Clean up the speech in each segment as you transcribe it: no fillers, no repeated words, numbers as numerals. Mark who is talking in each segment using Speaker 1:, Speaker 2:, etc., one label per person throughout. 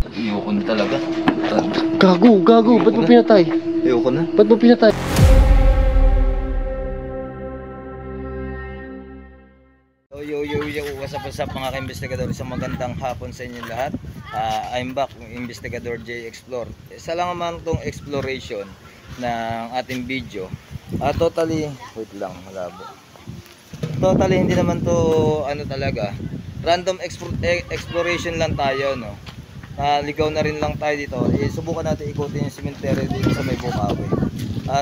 Speaker 1: Ayoko na talaga.
Speaker 2: Gago. Ba't mo pinatay?
Speaker 1: Ayoko na.
Speaker 2: Ba't mo pinatay?
Speaker 1: Yo, what's up mga ka-investigador. Isang magandang hapon sa inyo lahat. I'm back, Investigador J Explore. Isa lang naman itong exploration ng ating video. Totally, wait lang, malabo. Totally hindi naman to ano talaga. Random exploration lang tayo, no. Ligaw na rin lang tayo dito. Subukan natin ikutin yung cemetery dito sa may Bukawi.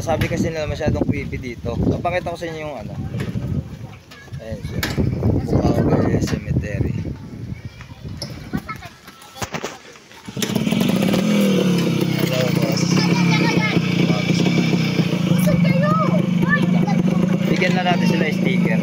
Speaker 1: Sabi kasi nila masyadong creepy dito. Papakita ko sa inyo yung ano. Ayan siya. Bukawi Cemetery. Hello, boss. Bigyan na natin sila sticker.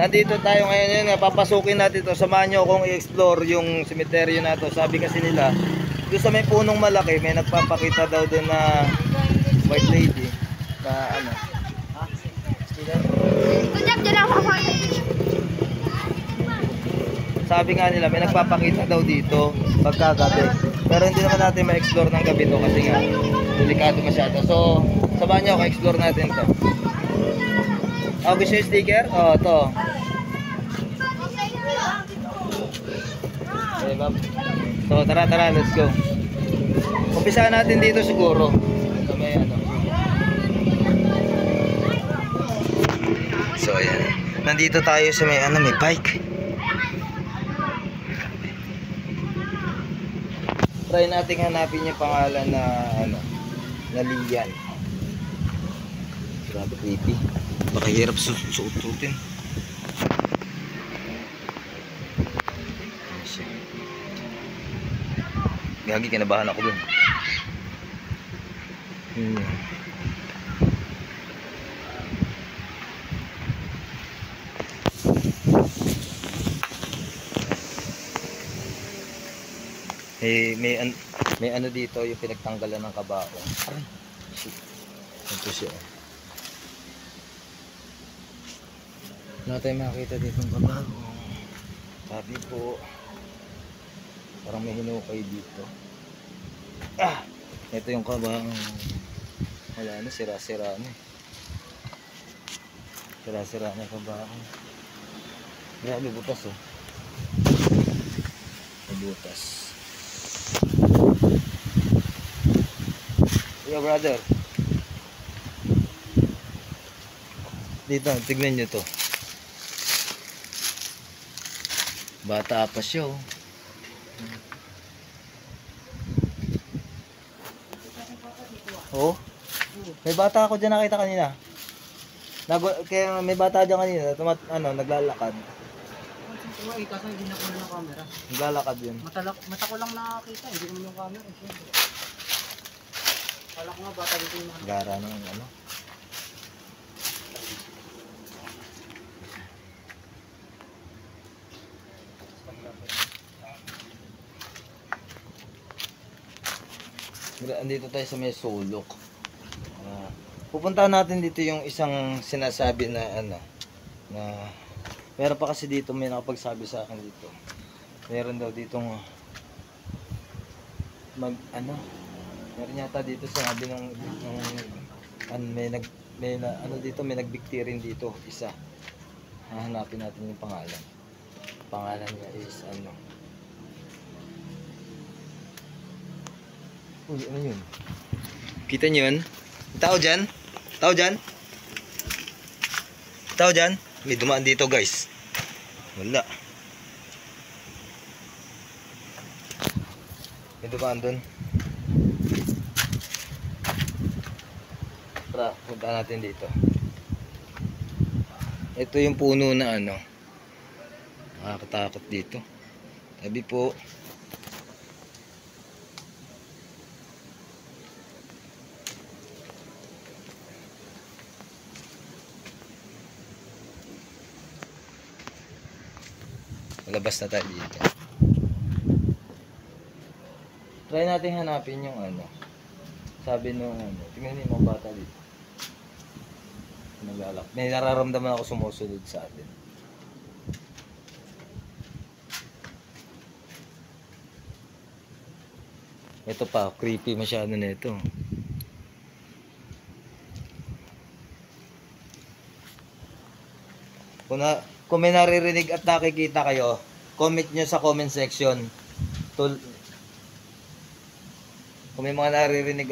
Speaker 1: Nandito tayo ngayon, papasukin natin to. Samahan nyo akong i-explore yung cemetery na to. Sabi kasi nila, doon sa may punong malaki, may nagpapakita daw doon na white lady na ano. Sabi nga nila, may nagpapakita daw dito pagkagabi. Pero hindi naman natin ma-explore ng gabi to kasi nga delikado masyado. So, samahan nyo ako, explore natin to. Gusto yung sticker? To. Okay, ma'am. So, tara, let's go. Umpisahan natin dito siguro. So, may ano. So, ayan. Nandito tayo sa may ano, may bike. Try natin hanapin yung pangalan na ano, na Lilian. Grabe creepy. Baka hirap suotin. Gagi, kinabahan ako dun. May ano dito yung pinagtanggalan ng kabaong. Aray, shit. Ito siya. Wala tayong makakita dito ng kabaong. Sabi po, parang may hinukay dito. Ito yung kabaong. Wala na, sira-sira na. Sira-sira na kabaong. Grabe, butas oh. Butas. Yo brother. Dito, tignan nyo to. Bata pa siya oh. Oh. May bata ako dyan nakita kanina. Kaya may bata dyan kanina, naglalakad.
Speaker 3: Uy, kasi hindi na ko ng camera.
Speaker 1: Naglalakad yun.
Speaker 3: Mata ko lang nakakita, hindi naman yung camera. Kala ko nga bata dito yung mga
Speaker 1: gara ng ano. Andito tayo sa may sulok. Pupuntahan natin dito yung isang sinasabi na ano na meron pa kasi dito, may nakapagsabi sa akin dito. Meron daw ditong meron yata dito sabi ng may nagbikti rin dito isa. Hahanapin natin yung pangalan. Pangalan niya is ano. Uy, ano yun? Kita nyo yun? Tao dyan? Tao dyan? Tao dyan? May dumaan dito guys. Wala. May dumaan dun. Tara, punta natin dito. Ito yung puno na ano. Nakakatakot dito. Sabi po. Labas na tayo dito. Try natin hanapin yung ano. Sabi nung ano. Tingnan niyo yung mga bata dito. Naglalak. May nararamdaman ako sumusunod sa atin. Ito pa, creepy masyado na ito. Kung may naririnig at nakikita kayo, comment nyo sa comment section. Kung may mga naririnig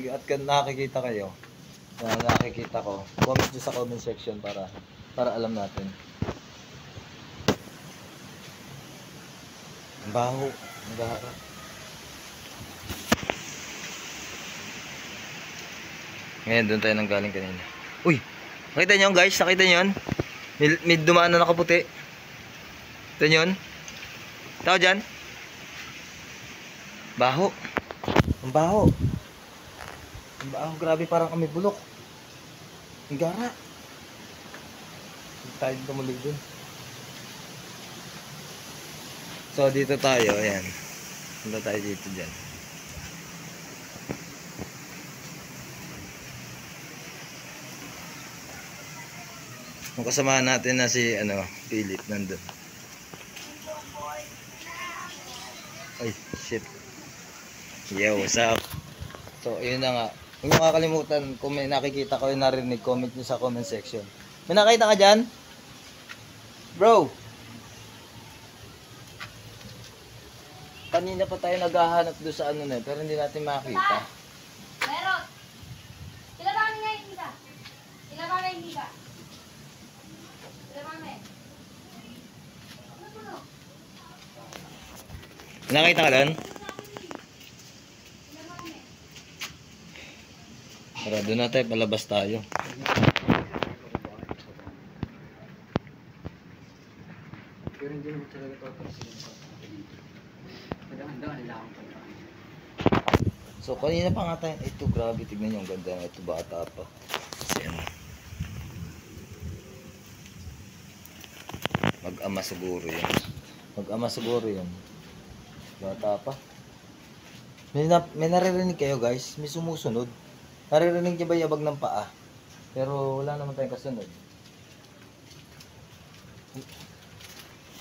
Speaker 1: at nakikita kayo, na nakikita ko, comment nyo sa comment section para alam natin. Ang baho. Ang baho. Ngayon, doon tayo nang galing kanina. Uy! Nakita nyo guys? Nakita nyo yun? May dumaan na nakaputi. Ito nyo yun? Tao dyan? Baho. Ang baho. Ang baho. Grabe, parang kami bulok. Ang gara. Hindi tayo tumulig dun. So, dito tayo. Ayan. Punta tayo dito dyan. Ang kasama natin na si Philip nandun. Ay, shit. Yo, what's up? So, ayun na nga. Huwag nyo kakalimutan kung may nakikita ko yung narinig, comment nyo sa comment section. May nakita ka dyan? Bro! Kanina pa tayo naghahanap doon sa pero hindi natin makita.
Speaker 4: Meron! Sila ba nga yung isa? Sila ba nga yung isa? Sila ba nga?
Speaker 1: Nakita ka doon? Tara, doon na tayo, palabas tayo.
Speaker 3: Pero hindi naman talaga ito. Madaan-daan nila akong pagkaan.
Speaker 1: So, kanina pa nga tayo, ito grabe, tignan nyo, ang ganda na ito, bata pa. Kasi mag-ama siguro yun. Mag-ama siguro yun. Bata pa. May naririnig kayo guys, may sumusunod. Naririnig niyo ba yabag ng paa? Pero wala naman tayong kasunod.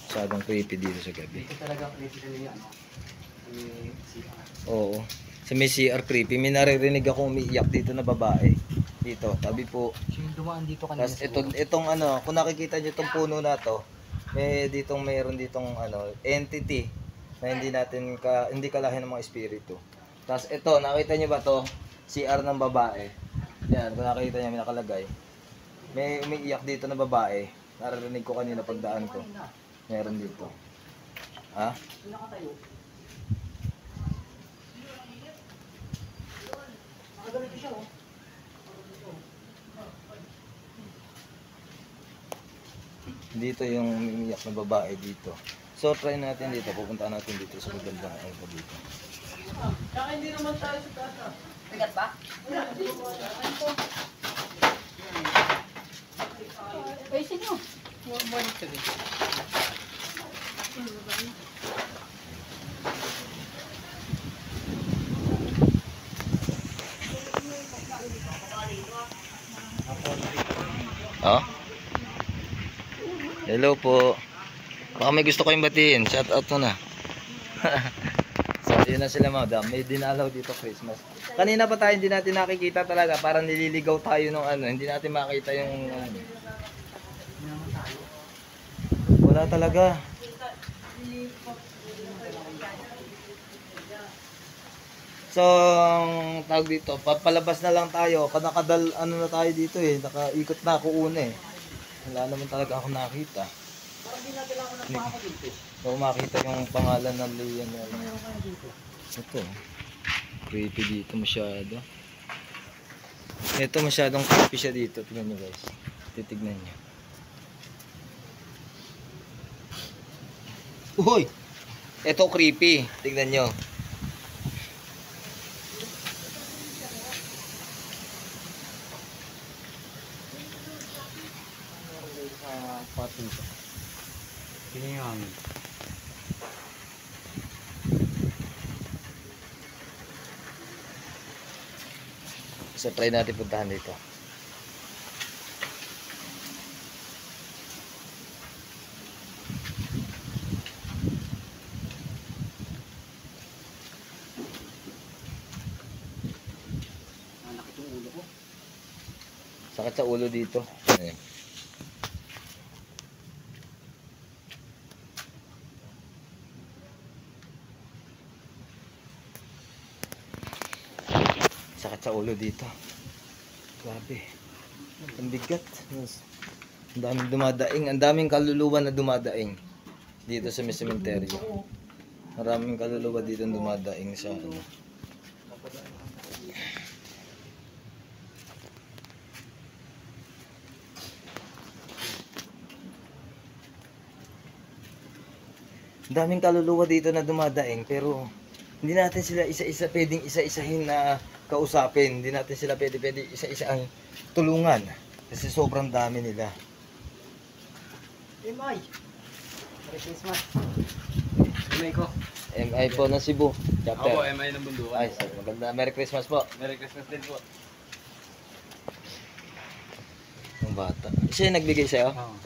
Speaker 1: Masyadong creepy dito sa gabi.
Speaker 3: Ito talaga creepy talaga CR.
Speaker 1: Oo. Sa may CR creepy, may naririnig ako umiiyak dito na babae. Dito, tabi po.
Speaker 3: Yung dumaan dito kanina.
Speaker 1: Tapos itong kung nakikita niyo itong puno na to, mayroon ditong entity na hindi kalahin ng mga espiritu. Tapos ito, nakita niyo ba to? CR ng babae. Yan, kung nakita niyo may nakalagay. May umiiyak dito na babae. Naririnig ko kanina pagdaan ko. Meron dito. Ha?
Speaker 3: Nakatayo. Nakaganito siya oh.
Speaker 1: Dito yung umiiyak na babae dito. So try natin dito. Pupunta natin dito sa magandang angle dito.
Speaker 3: Kaya hindi naman tayo sa taas.
Speaker 4: Bigat ba? Ayusin nyo.
Speaker 3: Balik ka din.
Speaker 1: Oh? Hello po. Baka may gusto kayong batiin. Shout out mo na. So, yun na sila madam. May dinalaw dito Christmas. Kanina pa tayo hindi natin nakikita talaga. Parang nililigaw tayo nung Hindi natin makita yung Wala talaga. So, ang tawag dito, papalabas na lang tayo. Nakadal na tayo dito nakaikot na ako una Wala naman talaga ako nakita.
Speaker 3: Parang di natin lang ako ng makakadito.
Speaker 1: So, makita yung pangalan ng Leon. Ito. Creepy dito masyado. Ito masyadong creepy siya dito. Tignan nyo guys. Titignan nyo. Uy! Ito creepy. Tignan nyo.
Speaker 3: Pinayang.
Speaker 1: So try natin puntahan dito.
Speaker 3: Nakit yung ulo ko.
Speaker 1: Sakit sa ulo dito. Ayan. Sakit sa ulo dito. Grabe. Ang bigat. Ang daming dumadaing. Ang daming kaluluwa na dumadaing dito sa may sementeryo. Maraming kaluluwa dito na dumadaing sa ano. Ang daming kaluluwa dito na dumadaing pero hindi natin sila isa-isa pwedeng isa-isahin na kausapin. Hindi natin sila pwede isa-isa ang tulungan kasi sobrang dami nila.
Speaker 3: MI! Merry Christmas! MI ko.
Speaker 1: MI po ng Cebu.
Speaker 3: Ako,
Speaker 1: Chapter.
Speaker 3: MI ng Bundukan.
Speaker 1: Ay, maganda. Merry Christmas po.
Speaker 3: Merry Christmas din po.
Speaker 1: Ang bata. Siya yung nagbigay sa'yo?
Speaker 3: Oo.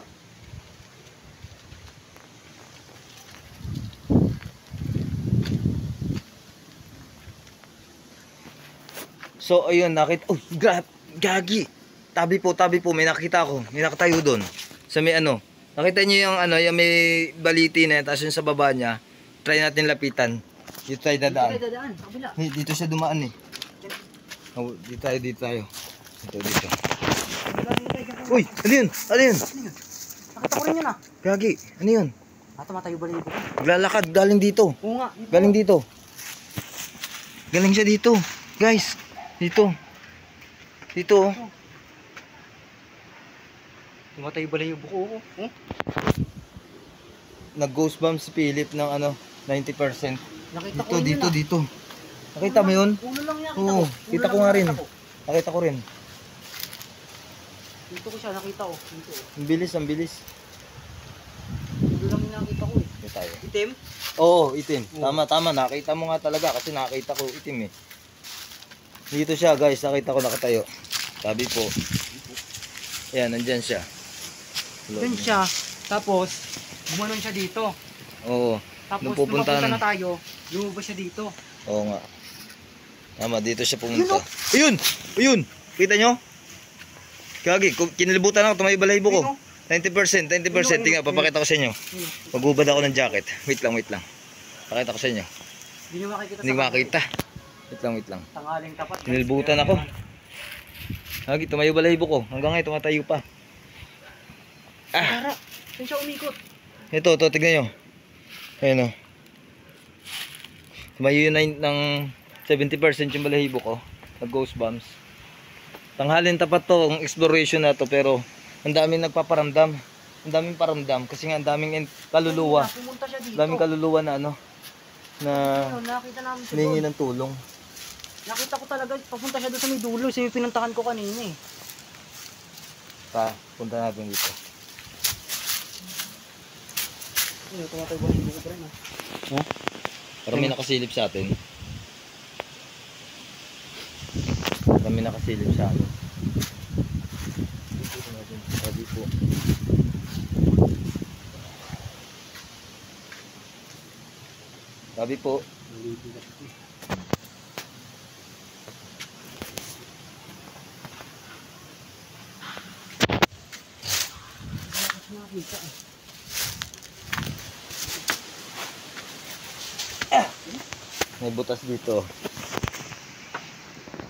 Speaker 1: So, ayun, oh, gagi. Tabi po, may nakita ako. May nakatayo doon. Sa may ano. Nakita niyo yung ano, yung may baliti na, tapos yung sa baba niya. Try natin lapitan. Dito tayo dadaan.
Speaker 3: Dito dadaan, sa kabila.
Speaker 1: Hey, dito siya dumaan eh. Oh, dito tayo. Dito. Uy, ano yun?
Speaker 3: Nakita ko rin yun ah.
Speaker 1: Gagi, ano yun?
Speaker 3: Tumatayo ba libo ko?
Speaker 1: Naglalakad, galing dito.
Speaker 3: Oo nga.
Speaker 1: Galing dito. Galing siya dito. Guys, dito. Dito oh.
Speaker 3: Tumatayo ba libo ko? Oo.
Speaker 1: Nag-goosebumps si Philip ng ano, 90%.
Speaker 3: Nakita ko
Speaker 1: Dito,
Speaker 3: rin
Speaker 1: dito. Nakita mo yun?
Speaker 3: Ulo lang yan.
Speaker 1: Oo, kita ko nga rin. Nakita ko rin.
Speaker 3: Dito ko siya nakita ko. Dito.
Speaker 1: Ang bilis.
Speaker 3: Ulo lang yung nakita ko eh.
Speaker 1: Dito tayo.
Speaker 3: Itim?
Speaker 1: Oo, itim.
Speaker 3: Oo.
Speaker 1: Tama. Nakita mo nga talaga kasi nakita ko itim eh. Dito siya guys, nakita ko nakatayo. Sabi po. Ayan, nandyan siya.
Speaker 3: Yan siya. Tapos, gumanon siya dito.
Speaker 1: Oo.
Speaker 3: Tapos,
Speaker 1: Nung pupuntahan-
Speaker 3: pupunta na tayo, lumabas siya dito.
Speaker 1: Oo nga. Tama, dito siya pumunta. Ayun! Kita nyo? Gagi, kinilibutan ako, tumayo balahibo ko. 90%. Tingnan, papakita ko sa inyo. Maghubad ako ng jacket. Wait lang. Pakita ko sa inyo.
Speaker 3: Hindi nyo makikita
Speaker 1: Hindi
Speaker 3: sa
Speaker 1: makita. Wait lang.
Speaker 3: Tanghaling tapat.
Speaker 1: Kinilibutan ako. Gagi, tumayo balahibo ko. Hanggang ngayon, tumatayo pa.
Speaker 3: Tara, saan siya umikot?
Speaker 1: Ito, tignan nyo. Ayun o. Tumayo yun ng 70% yung balahibo ko. Nag-ghost bombs. Tanghalin tapat to, ang exploration na to, pero ang daming nagpaparamdam. Ang daming paramdam kasi nga ang daming kaluluwa.
Speaker 3: Pumunta siya dito.
Speaker 1: Daming kaluluwa na ano, na
Speaker 3: Ayun, nakita namin siya
Speaker 1: hiningi
Speaker 3: doon.
Speaker 1: ng tulong.
Speaker 3: Nakita ko talaga, papunta siya doon sa may dulo. Siya yung pinuntahan ko kanina eh.
Speaker 1: Punta natin dito.
Speaker 3: Ayun, tumatay ba yung buko pa rin ah.
Speaker 1: Para may nakasilip sa atin. Para may nakasilip sa atin. Dito natin. Sabi po. Sabi po.
Speaker 3: Nakita eh.
Speaker 1: May butas dito.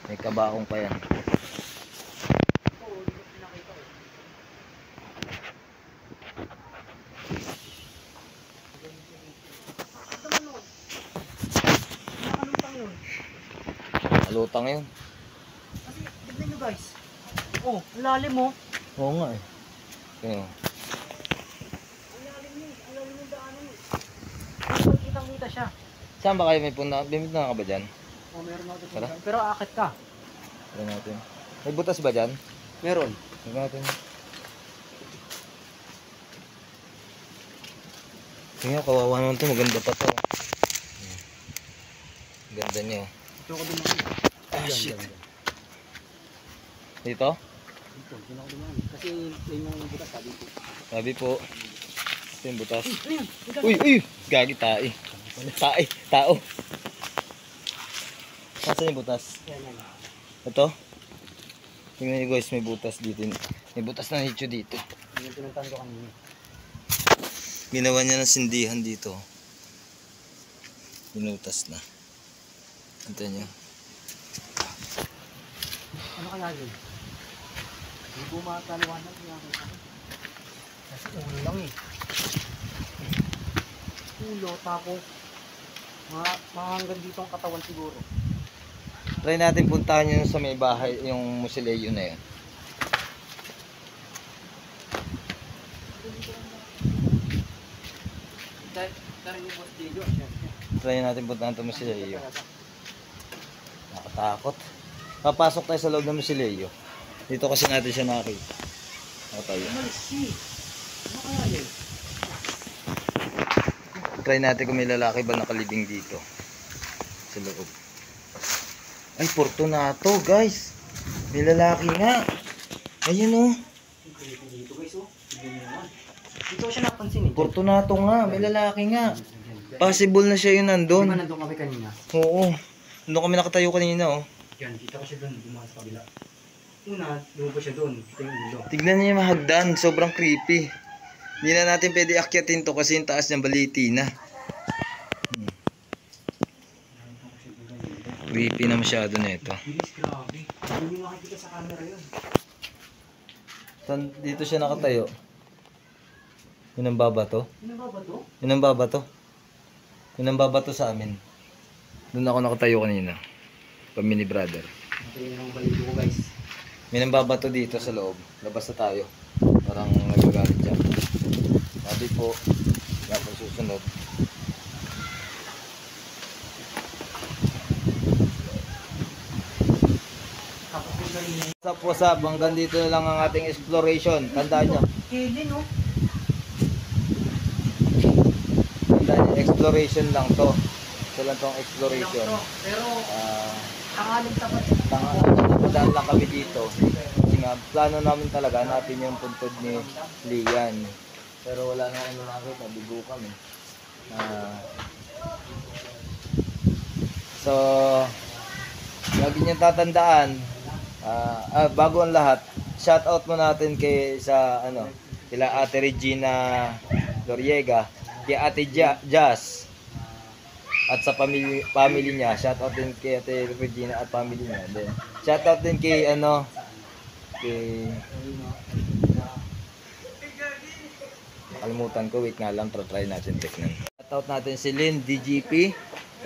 Speaker 1: May kabaong pa yan.
Speaker 3: Oo, dito pinakita eh. Ito man nun. Nakalutang yun.
Speaker 1: Alutang yun.
Speaker 3: Kasi, tignan nyo guys. Oh, ang lalim mo.
Speaker 1: Oo nga eh. Ayun.
Speaker 3: Ang lalim yung daanan eh. Pero kitang-kita siya.
Speaker 1: Saan ba kayo may punta? Bimit na ka ba dyan?
Speaker 3: Oh, meron ako
Speaker 1: Tara.
Speaker 3: dito. Pero akit ka.
Speaker 1: Tignan natin. May butas ba dyan?
Speaker 3: Meron.
Speaker 1: Tignan natin. Tingnan, kawawa naman ito. Maganda pa to. Ganda niya.
Speaker 3: Ito ko dumaan.
Speaker 1: Shit. Dito?
Speaker 3: Dito, dito ako dumaan. Kasi yun yung butas sabi ko.
Speaker 1: Sabi po. Ito yung butas. Uy! Gagi, tae. Tao. Nasaan yung butas?
Speaker 3: Yan.
Speaker 1: Ito? Tingnan nyo guys, may butas dito. May butas na nicho dito.
Speaker 3: Yung pinuntahan ko kanina.
Speaker 1: Ginawa niya ng sindihan dito. Binutas na. Ito nyo.
Speaker 3: Ano kaya yun? Hindi po makakaliwanag niya ako. Kasi ulo lang eh. Ulo, tapos mga hanggang dito ang katawan siguro.
Speaker 1: Try natin puntahan yun sa may bahay, yung musileo na yun.
Speaker 3: Dari yung boss Diego.
Speaker 1: Try natin puntahan ito musileo. Nakatakot. Papasok tayo sa loob ng musileo. Dito kasi natin siya nakakita. Nakatayo.
Speaker 3: Ano kaya yun?
Speaker 1: Try natin kung may lalaki ba nakalibing dito. Sa loob. Ay, Fortunato guys. May lalaki nga. Ayun oh.
Speaker 3: Dito guys oh. Dito ko siya napansin eh.
Speaker 1: Fortunato nga. May lalaki nga. Possible na siya yun
Speaker 3: Di ba
Speaker 1: nandun.
Speaker 3: nandun kami kanina?
Speaker 1: Oo. Doon kami nakatayo kanina oh.
Speaker 3: Yan, kita ko siya doon. Dumaan sa kabila. Una, lumabas siya doon. Kita yung ulo.
Speaker 1: Tignan niyo yung mahagdan. Sobrang creepy. Hindi na natin pwede akyatin to kasi yung taas niyang baliti na. Creepy na masyado na ito.
Speaker 3: Bilis, grabe. Hindi mo makikita sa camera yun.
Speaker 1: Dito siya nakatayo. Yun ang babato.
Speaker 3: Ano ba to?
Speaker 1: Yun ang babato. Yun ang babato sa amin. Doon ako nakatayo kanina. Kami ni brother.
Speaker 3: Ito yung ang balik ko guys.
Speaker 1: May nambabato dito sa loob. Labas na tayo. Parang nagagalit siya. Sabi po, wala po susunod.
Speaker 3: Tapos yung kanina.
Speaker 1: What's up? Hanggang dito na lang ang ating exploration. Tandaan nyo.
Speaker 3: Kevin oh.
Speaker 1: Tandaan nyo, exploration lang to. Ito lang tong exploration.
Speaker 3: Pero,
Speaker 1: Ah...
Speaker 3: tangaling tapat.
Speaker 1: Padaan lang kami dito. Kasi nga, plano namin talaga natin yung puntod ni Lian. Pero wala na kami nakakita, bigo kami. So, lagi niyong tatandaan, bago ang lahat, shoutout mo natin kay kila Ate Regina Doriega, kay Ate Jazz, at sa family niya. Shoutout din kay Ate Regina at family niya. Then shoutout din kay kalimutan ko, wait nga lang, try natin tignan. Shoutout natin si Lynn DGP,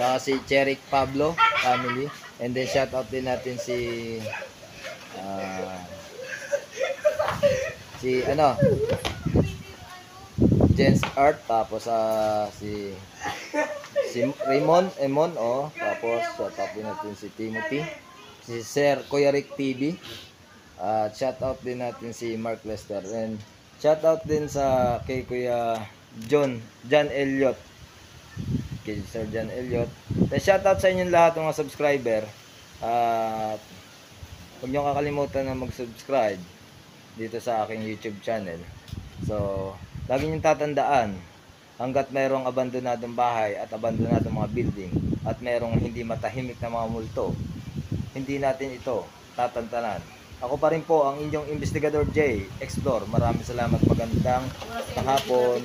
Speaker 1: saka si Cherick Pablo family, and then shoutout din natin si Jens Art, tapos si Raymond Emon, tapos shoutout din natin si Timothy, si Sir Kuya Rick TV, at shoutout din natin si Mark Lester, and shoutout din kay Kuya John Elliot, kay Sir John Elliot. Then shoutout sa inyong lahat ng mga subscriber, at huwag niyo kakalimutan na mag-subscribe dito sa aking YouTube channel. So, lagi niyong tatandaan, hanggat mayroong abandonadong bahay at abandonadong mga building at mayroong hindi matahimik na mga multo, hindi natin ito tatantanan. Ako pa rin po ang inyong Investigador J Explore. Maraming salamat, magandang hapon.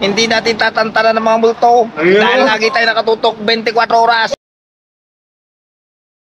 Speaker 1: Hindi natin tatantanan ng mga multo dahil lagi tayo nakatutok 24 oras.